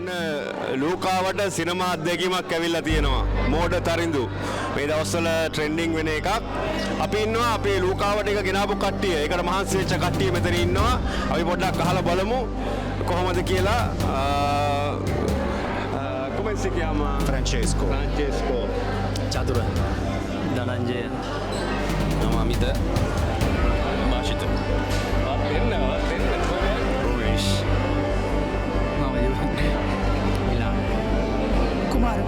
ඔන්න ලූකාවට සිනමා අත්දැකීමක් ඇවිල්ලා තියෙනවා. මෝඩ තරිඳු. මේ දවස්වල ට්‍රෙන්ඩින් වෙන එකක්. අපි ඉන්නවා අපේ ලූකාවට එක ගෙනාපු කට්ටිය. ඒකට මහන්සි වෙච්ච කට්ටිය මෙතන ඉන්නවා. අපි පොඩ්ඩක් අහලා බලමු කොහොමද කියලා. Come si chiama? Francesco. Chatura. Dhananjay. Nama Amita. Bashita. Romesh. Milan. Kumar.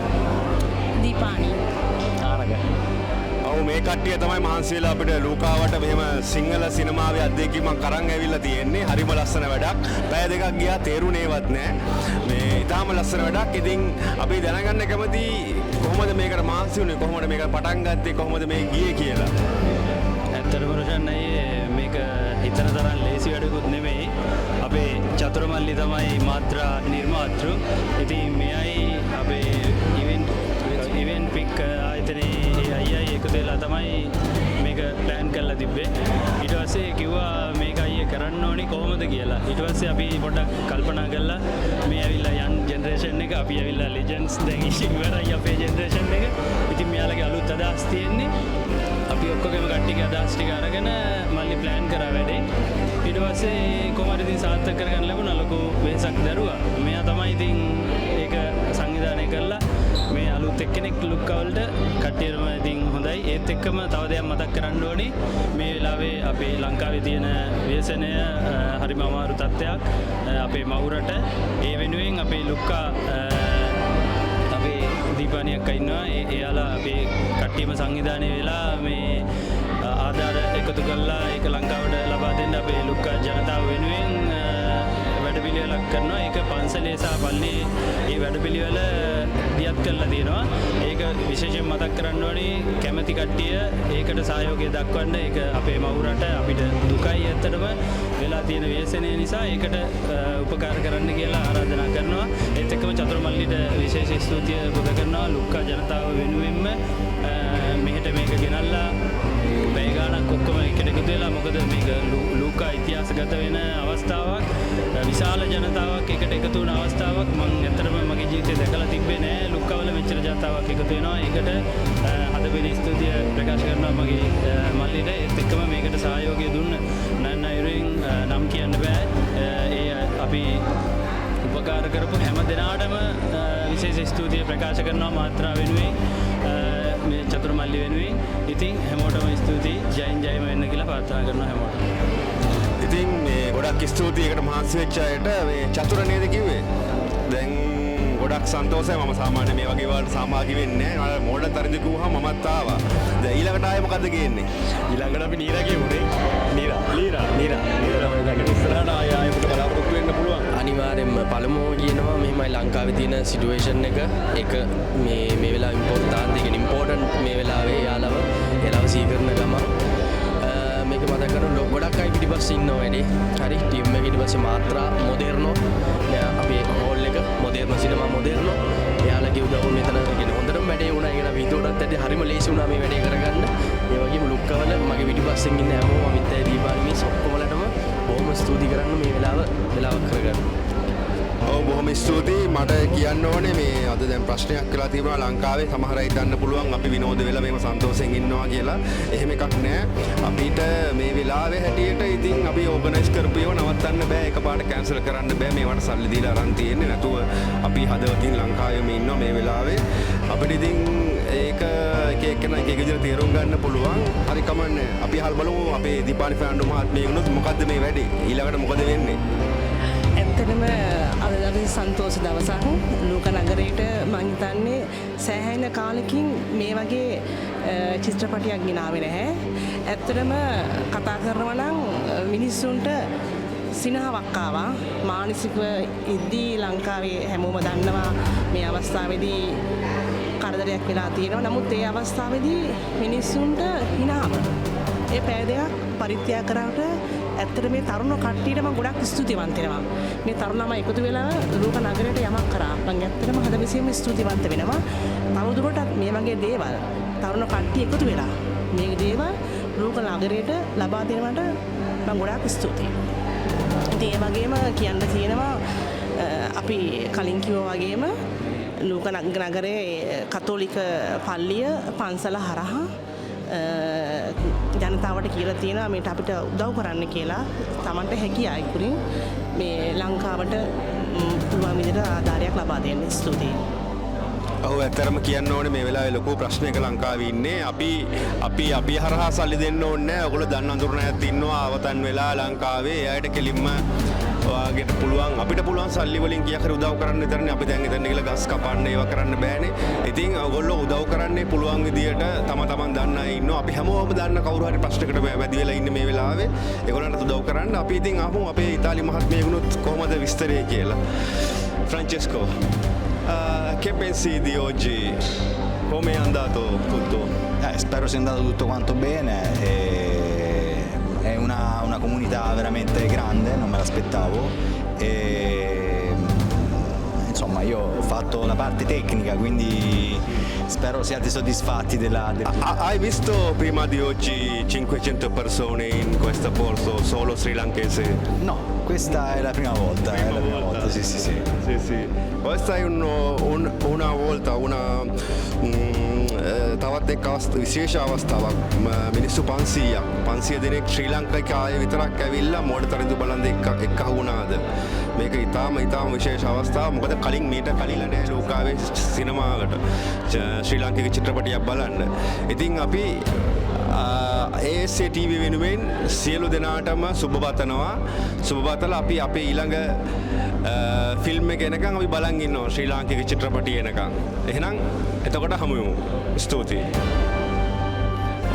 Deepani. Taraga. ඔව් මේ කට්ටිය තමයි මහන්සි වෙලා අපිට ලූකාවට මෙහෙම සිංහල සිනමාවේ අත්දැකීමක් අරන් ඇවිල්ලා තියෙන්නේ. හරිම ලස්සන වැඩක්. පැය දෙකක් ගියා තේරුණේවත් නැහැ. මේ ඊටාම ලස්සන වැඩක්. ඉතින් අපි දැනගන්න කැමති කොහොමද මේකට මහන්සි වුනේ? කොහොමද මේක පටන් ගත්තේ? කොහොමද මේ ගියේ කියලා. ඇත්තටම රොෂන් අයියේ මේක හිතන තරම් ලේසි වැඩකුත් නෙමෙයි. අපේ චතුරමල්ලි තමයි මාත්‍රා නිර්මාතෘ. ඉතින් මෙයයි අපේ ඉවෙන්ට් පික් ආයතනයේ අයියයි එකතු වෙලා තමයි මේක ප්ලෑන් කරලා තිබ්බේ. ඊට පස්සේ කිව්වා මේක අයියේ කරන්න ඕනි කොහොමද කියලා. ඊට පස්සේ අපි පොඩ්ඩක් කල්පනා කළා මේ ඇවිල්ලා යන් ජෙනරේෂන් එක අපි ඇවිල්ලා ලෙජන්ඩ්ස් දැන් ඉවරයි අපේ ජෙනරේෂන් එක. ඉතින් මෙයාලගේ අලුත් අදහස් තියෙන්නේ. අපි ඔක්කොගේම කට්ටියගේ අදහස් ටික අරගෙන මල්ලි ප්ලෑන් කරා වැඩේ. ඊට පස්සේ කොහමද ඉතින් සාර්ථක කරගන්න ලැබුණා. ලොකු වෙහසක් දරුවා. මෙයා තමයි ඉතින් ඒක සංවිධානය කළා. මේ අලුත් එක්කෙනෙක් ලුක්කවලට කට්ටියටම ඉතින් හොඳයි. ඒත් එක්කම තව දෙයක් මතක් කරන්න ඕනේ. මේ වෙලාවේ අපේ ලංකාවේ තියෙන ව්‍යසනය හරිම අමාරු තත්ත්වයක් අපේ මවුරට. ඒ වෙනුවෙන් අපේ ලුක්කා අපේ දීපානියක් ඉන්නවා. එයාලා අපේ කට්ටියම සංවිධානය වෙලා මේ ආධාර එකතු කරලා ඒක ලංකාවට ලබා දෙන්න අපේ ලුක්කා ජනතාව වෙනුවෙන් වැඩපිළිවෙලක් කරනවා. ඒක පන්සලේ සහ පල්ලියේ මේ වැඩපිළිවෙල දියත් කරලා තියෙනවා. ඒක විශේෂයෙන් මතක් කරන්න ඕනේ කැමැති කට්ටිය ඒකට සහයෝගය දක්වන්න. ඒක අපේ මවුරට අපිට දුකයි ඇත්තටම වෙලා තියෙන ව්‍යසනය නිසා ඒකට උපකාර කරන්න කියලා ආරාධනා කරනවා. ඒත් එක්කම චතුරමල්ලිට විශේෂ ස්තුතිය පුද කරනවා. ලුක්කා ජනතාව වෙනුවෙන්ම මෙහෙට මේක ගෙනල්ලා පැය ගාණක් ඔක්කොම එකට එකතු වෙලා. මොකද මේක ලූකා ඉතිහාසගත වෙන අවස්ථාවක්. විශාල ජනතාවක් එකට එකතු වුණ අවස්ථාවක්. මම ඇත්තටම මගේ ජීවිතේ දැකලා තිබ්බේ නෑ. ලුක්කාවල මෙච්චර ජනතාවක් එකතු වෙනවා. ඒකට හදපිරි ස්තුතිය ප්‍රකාශ කරනවා මගේ මල්ලිට. ඒත් එක්කම මේකට සහයෝගය දුන්න නන්න අයුරින් නම් කියන්න බෑ. ඒ අපි උපකාර කරපු හැම දෙනාටම විශේෂ ස්තුතිය ප්‍රකාශ කරනවා මාත්‍රා වෙනුවෙන්. මේ චතුරමල්ලි වෙනුවෙන්. ඉතින් හැමෝටම ස්තුතියි. ජයෙන් ජයම වෙන්න කියලා ප්‍රාර්ථනා කරනවා හැමෝටම. ඉතින් මේ ගොඩක් ස්තුතියි ඒකට මහන්සි වෙච්ච අයට. මේ චතුර නේද කිව්වේ? දැන් ගොඩක් සන්තෝෂයි. මම සාමාන්‍ය මේ වගේ වලට සහභාගී වෙන්නේ නැහැ. මෝඩ තරිඳු කිව්වහම මමත් ආවා. දැන් ඊළඟට ආයේ මොකද්ද ගේන්නේ? ඊළඟට අපි නීරා කියමුනේ. නීරා තමයි දැන් ඉස්සරහට ආයෙත් බලාපොරොත්තු වෙන්න පුළුවන්. අනිවාර්යෙන්ම පළමුව කියනවා මෙහෙමයි ලංකාවේ තියෙන සිටුේෂන් එක. ඒක මේ වෙලාව ඉම්පෝර්ටන්ට් මේ වෙලාවේ යාලව සීකරන ගම මේක මතක කරන ගොඩක් අය පිටිපස්සේ ඉන්නවා වැඩි. හරි ටීම් එක ඊට පස්සේ මාත්‍රා මොඩර්නෝ අපේ හෝල් එක මොඩර්නෝ සිනමා මොඩර්නෝ එයාලගේ උදව්ව මෙතන කියන හොඳටම වැඩේ වුණා. ඒක අපි හිතුවටත් ඇද්ද හරිම ලේසි වුණා මේ වැඩේ කරගන්න. ඒ වගේම ලුක්කවල මගේ පිටිපස්සෙන් ඉන්න හැමෝම අමිත් අය දීපාලි මේ ඔක්කොමලටම බොහොම ස්තුති කරන්න මේ වෙලාවක් කරගන්න. ඔව් බොහොම ස්තුතියි. මට කියන්න ඕනේ මේ අද දැන් ප්‍රශ්නයක් කියලා තිබුණා ලංකාවේ සමහර අය හිතන්න පුළුවන් අපි විනෝද වෙලා මේව සන්තෝෂෙන් ඉන්නවා කියලා. එහෙම එකක් නෑ. අපිට මේ වෙලාවේ හැටියට ඉතින් අපි ඕගනයිස් කරපු ඒවා නවත්තන්න බෑ. එකපාරට කැන්සල් කරන්න බෑ. මේවට සල්ලි දීලා අරන් තියෙන්නේ. නැතුව අපි හදවතින් ලංකාවේම ඉන්නවා මේ වෙලාවේ. අපිට ඉතින් ඒක එක එක්කෙනා එක එක විදිහට තේරුම් ගන්න පුළුවන්. හරි කමන්නේ. අපි අහල් බලමු අපේ දීපාලි ෆෑන්ඩු මහත්මියගෙනුත් මොකද්ද මේ වැඩේ? ඊළඟට මොකද වෙන්නේ? ඇත්තටම අද දවසේ සන්තෝෂ දවසක්. ලෝක නගරයට මම හිතන්නේ සෑහෙන කාලෙකින් මේ වගේ චිත්‍රපටයක් ගෙනාවේ නැහැ. ඇත්තටම කතා කරනවා නම් මිනිස්සුන්ට සිනහවක් ආවා. මානසිකව ඉද්දී ලංකාවේ හැමෝම දන්නවා මේ අවස්ථාවේදී කරදරයක් වෙලා තියෙනවා. නමුත් ඒ අවස්ථාවේදී මිනිස්සුන්ට හිනාව ඒ පැය දෙකක් පරිත්‍යාග කරාට ඇත්තට මේ තරුණ කට්ටියට මම ගොඩක් ස්තුතිවන්ත වෙනවා. මේ තරුණ ළමයි එකතු වෙලා ලෝක නගරයට යමක් කරා. මම ඇත්තටම හදවතින්ම ස්තුතිවන්ත වෙනවා. තවදුරටත් මේ වගේ දේවල් තරුණ කට්ටිය එකතු වෙලා මේ දේවල් ලෝක නගරයට ලබා දෙනවට මම ගොඩක් ස්තුතියි. ඉතින් ඒ වගේම කියන්න තියෙනවා අපි කලින් කිව්වා වගේම ලූක නගරයේ කතෝලික පල්ලිය පන්සල හරහා ජනතාවට කියලා තියෙනවා මේට අපිට උදව් කරන්න කියලා Tamanට හැකි අයකුරින් මේ ලංකාවට පුළුවන් විදිහට ආධාරයක් ලබා දෙන්න. ස්තුතියි. ඔව් ඇත්තරම කියන්න ඕනේ මේ වෙලාවේ ලොකු ප්‍රශ්නයක ලංකාවේ ඉන්නේ. අපි හරහා සල්ලි දෙන්න ඕනේ නැහැ. ඔයගොල්ලෝ දන්න අඳුරන ඇත් ඉන්නවා අවතන් වෙලා ලංකාවේ. එයාට කෙලින්ම ඔයාගෙට පුළුවන් අපිට පුළුවන් සල්ලි වලින් කීයක් හරි උදව් කරන්න විතරනේ. අපි දැන් එතන ගිහලා ගස් කපන්න ඒවා කරන්න බෑනේ. ඉතින් ඔයගොල්ලෝ උදව් කරන්නේ පුළුවන් විදියට තමන් දන්න අය ඉන්නවා. අපි හැමෝම දන්න කවුරු හරි ප්‍රශ්නයකට වැදි වෙලා ඉන්නේ මේ වෙලාවේ. ඒගොල්ලන්ට උදව් කරන්න. අපි ඉතින් ආපහු අපේ ඉතාලි මහත්මියගුණුත් කොහොමද විස්තරය කියලා. Francesco, che pensi di oggi? Come è andato tutto? Spero sia andato tutto quanto bene. È una comunità veramente grande, non me l'aspettavo. E, insomma, io ho fatto la parte tecnica, quindi spero siate soddisfatti Hai visto prima di oggi 500 persone in questo porto solo srilankese? No, questa è la prima volta. Sì. Questa è una volta තවත් එක් විශේෂ අවස්ථාවක්. මිනිස්සු 500 දෙනෙක් ශ්‍රී ලංකාවේ විතරක් ඇවිල්ලා මෝඩ තරිඳු බලන් එක්ක වුණාද. මේක ඊටාම විශේෂ අවස්ථාවක්. මොකද කලින් මීට කලින්ලා නෑ ලෝකාවේ සිනමාවට ශ්‍රී ලාංකික චිත්‍රපටියක් බලන්න. ඉතින් අපි ASA TV වෙනුවෙන් සියලු දෙනාටම සුබ පතනවා. අපි අපේ ඊළඟ ෆිල්ම් එක එනකන් අපි බලන් ඉන්නවා ශ්‍රී ලාංකික චිත්‍රපටිය එනකන්. එහෙනම් එතකොට හමු වෙමු. ස්තුතියි.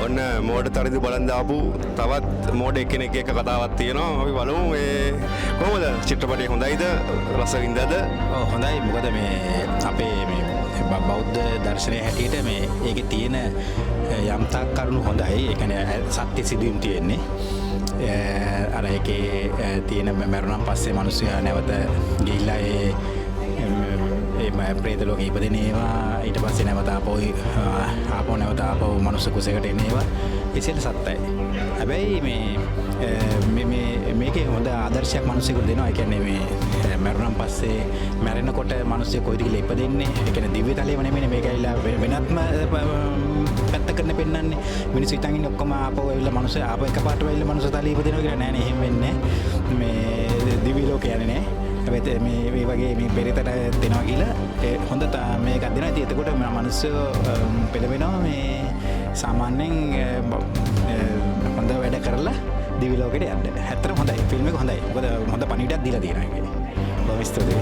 ඔන්න මෝඩ තරිඳු බලන් දාපු තවත් මෝඩ එක්කෙනෙක් එක්ක කතාවක් තියෙනවා. අපි බලමු මේ කොහොමද චිත්‍රපටිය හොඳයිද? රස වින්දද? ඔව් හොඳයි. මොකද මේ අපේ මේ බෞද්ධ දර්ශනය හැටියට මේ ඒකේ තියෙන යම් තාක් කරුණු හොඳයි. ඒ කියන්නේ සත්‍ය සිදුවීම් තියෙන්නේ. අර ඒකේ තියෙන මරුණන් පස්සේ මිනිස්සුයා නැවත ගිහිල්ලා ඒ ප්‍රේත ලෝකෙ ඉපදෙන ඒවා ඊට පස්සේ නැවත ආපහු මනුස්ස කුසයකට එන ඒවා ඉතින් සත්‍යයි. හැබැයි මේකේ හොඳ ආදර්ශයක් මිනිස්සුන්ට දෙනවා. ඒ කියන්නේ මේ මරුණන් පස්සේ මැරෙනකොට මිනිස්සු කොයිද කියලා ඉපදෙන්නේ. ඒ කියන්නේ දිව්‍ය තලයේම නෙමෙයි මේක ඇවිල්ලා වෙනත්ම පැත්තකට පෙන්නන්නේ. මිනිස්සු හිතන් ඉන්නේ ඔක්කොම ආපහු ඇවිල්ලා මිනිස්සු ආපහු එකපාරට ඇවිල්ලා මිනිස්සු තලිය ඉපදෙනවා කියලා නෑ නේ. එහෙම වෙන්නේ මේ දිව්‍ය ලෝකේ යන්නේ නෑ. හැබැයි මේ වගේ මේ පෙරිතට දෙනවා කියලා හොඳ මේකක් දෙනවා. ඉතින් එතකොට මිනිස්සු පෙළවෙනවා මේ සාමාන්‍යයෙන් හොඳ වැඩ කරලා දිවි ලෝකෙට යන්න. ඇත්තටම හොඳයි. ෆිල්ම් එක හොඳයි. මොකද හොඳ පණිවිඩයක් දීලා තියෙනවා ඒකේ. බොහොම ස්තුතියි.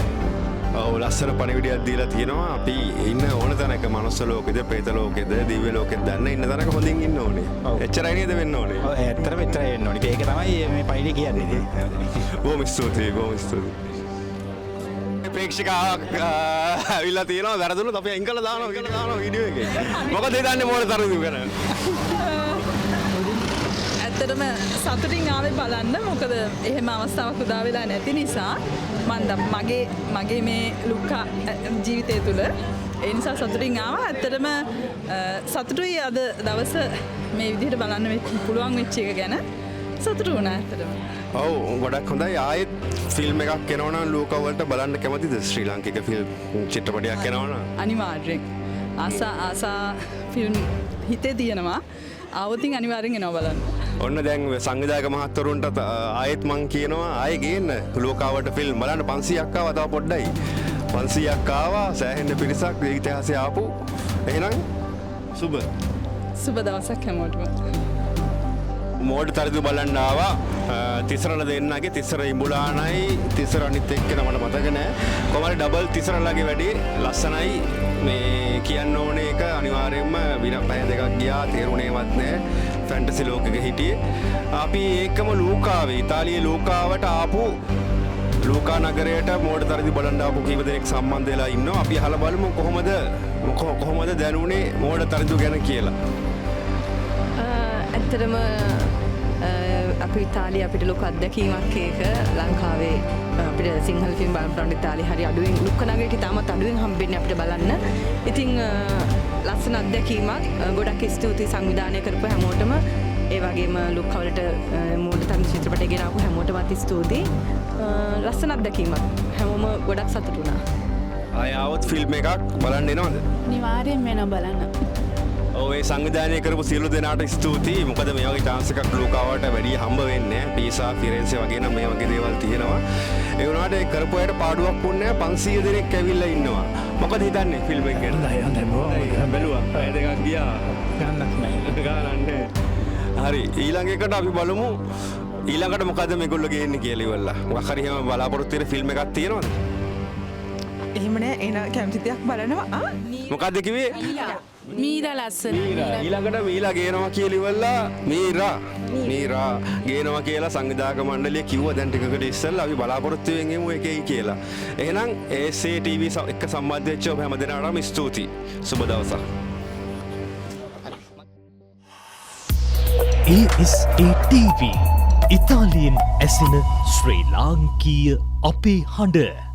ඔව් ලස්සන පණිවිඩයක් දීලා තියෙනවා. අපි ඉන්න ඕන තැනක මනුස්ස ලෝකෙද, ප්‍රේත ලෝකෙද, දිව්‍ය ලෝකෙද දන්න ඉන්න තැනක හොඳින් ඉන්න ඕනේ. එච්චරයි නේද වෙන්න ඕනේ. ඔව් ඇත්තටම එච්චරයි වෙන්න ඕනේ. ඒක තමයි මේ පණිවිඩය කියන්නේ. බොහොම ස්තුතියි. ප්‍රේක්ෂකාවක් ඇවිල්ලා තියෙනවා වැරදුනොත් අපි අයින් කරලා දානවා වීඩියෝ එකේ. මොකද ඒ දන්නේ මෝඩ තරිඳු ගැන. ඇත්තටම සතුටින් ආවේ බලන්න. මොකද එහෙම අවස්ථාවක් උදා වෙලා නැති නිසා මගේ මේ ලුක්කා ජීවිතය තුළ ඒ නිසා සතුටින් ආවා. ඇත්තටම සතුටුයි අද දවස මේ විදිහට බලන්න පුළුවන් වෙච්ච එක ගැන. සතුටු වුණා ඇත්තටම. ඔව් ගොඩක් හොඳයි. ආයෙත් ෆිල්ම් එකක් එනවා නම් ලෝක වලට බලන්න කැමතිද? ශ්‍රී ලාංකික ෆිල්ම් චිත්‍රපටයක් එනවා නම් අනිවාර්යෙන් ආසා ෆිල්ම් හිතේ තියෙනවා. ආවොතින් අනිවාර්යෙන් එනවා බලන්න. ඔන්න දැන් සංවිධායක මහත්වරුන්ට ආයෙත් මං කියනවා ආයෙ ගේන්න ලෝකාවට ෆිල්ම් බලන්න. 500ක් ආවා තව පොඩ්ඩයි. 500ක් ආවා සෑහෙන පිරිසක් ඉතිහාසය ආපු. එහෙනම් සුබ දවසක් හැමෝටම. මෝඩ තරිඳු බලන්න ආවා. තිසරල දෙන්නගේ තිසර ඉඹුලානයි තිසර අනිත් එක්කෙන මට මතක නෑ. කොහමද ඩබල් තිසරලගේ වැඩි ලස්සනයි. මේ කියන්න ඕනේ එක අනිවාර්යයෙන්ම විනාඩි 2 දෙකක් ගියා තේරුණේවත් නෑ. ෆැන්ටසි ලෝකෙක හිටියේ. අපි ඒකම ලූකාවේ ඉතාලියේ ලූකාවට ආපු ලූකා නගරයට මෝඩ තරිඳු බලන්න ආපු කීප දෙනෙක් සම්බන්ධ වෙලා ඉන්නවා. අපි අහලා බලමු කොහොමද දැනුනේ මෝඩ තරිඳු ගැන කියලා. ඇත්තටම අපි ඉතාලිය අපිට ලොකු අත්දැකීමක් ඒක. ලංකාවේ අපිට සිංහල ෆිල්ම් බලන්න ඉතාලිය හරි අඩුවෙන් ලුක්ක නගරයට තාමත් අඩුවෙන් හම්බෙන්නේ අපිට බලන්න. ඉතින් ලස්සන අත්දැකීමක්. ගොඩක් ස්තුතියි සංවිධානය කරපු හැමෝටම. ඒ වගේම ලුක්කවලට මෝඩ තරිඳු චිත්‍රපටය ගෙනාවු හැමෝටමත් ස්තුතියි. ලස්සන අත්දැකීමක් හැමෝම ගොඩක් සතුටු වුණා. ආයවත් ෆිල්ම් එකක් බලන්න එනවද? නිවාරයෙන් වෙන බලන්න. ඔය සංවිධානය කරපු සියලු දෙනාට ස්තුතියි. මොකද මේ වගේ chance එකක් ලෝකාවට වැඩි හම්බ වෙන්නේ නැහැ. පීසා ෆිරෙන්සේ වගේ නම් මේ වගේ දේවල් තියෙනවා. ඒ වුණාට ඒ කරපු අයට පාඩුවක් වුණේ නැහැ. 500 දෙනෙක් ඇවිල්ලා ඉන්නවා. මොකද හිතන්නේ ෆිල්ම් එක ගැන? බැලුවා. අය දෙකක් ගියා. ගන්නක් නැහැ. ගානන්නේ. හරි ඊළඟ එකට අපි බලමු ඊළඟට මොකද මේගොල්ලෝ ගේන්නේ කියලා ඉවරලා. මොකක් හරි එහෙම බලාපොරොත්තු වෙන ෆිල්ම් එකක් තියෙනවද? එහෙම නෑ එන කැමති දෙයක් බලනවා. මොකද්ද කිව්වේ? මීරා ලස්සන. ඊළඟට මීලා ගේනවා කියලා ඉවරලා මීරා ගේනවා කියලා සංවිධායක මණ්ඩලය කිව්වා දැන් ටිකකට ඉස්සෙල්ලා අපි බලාපොරොත්තු වෙමින් එකයි කියලා. එහෙනම් SA TV එක්ක සම්බන්ධ වෙච්ච ඔබ හැමදෙනාටම ස්තුතියි. සුබ දවසක්. ASA TV ඉතාලියෙන් ඇසෙන ශ්‍රී ලාංකීය අපේ හඬ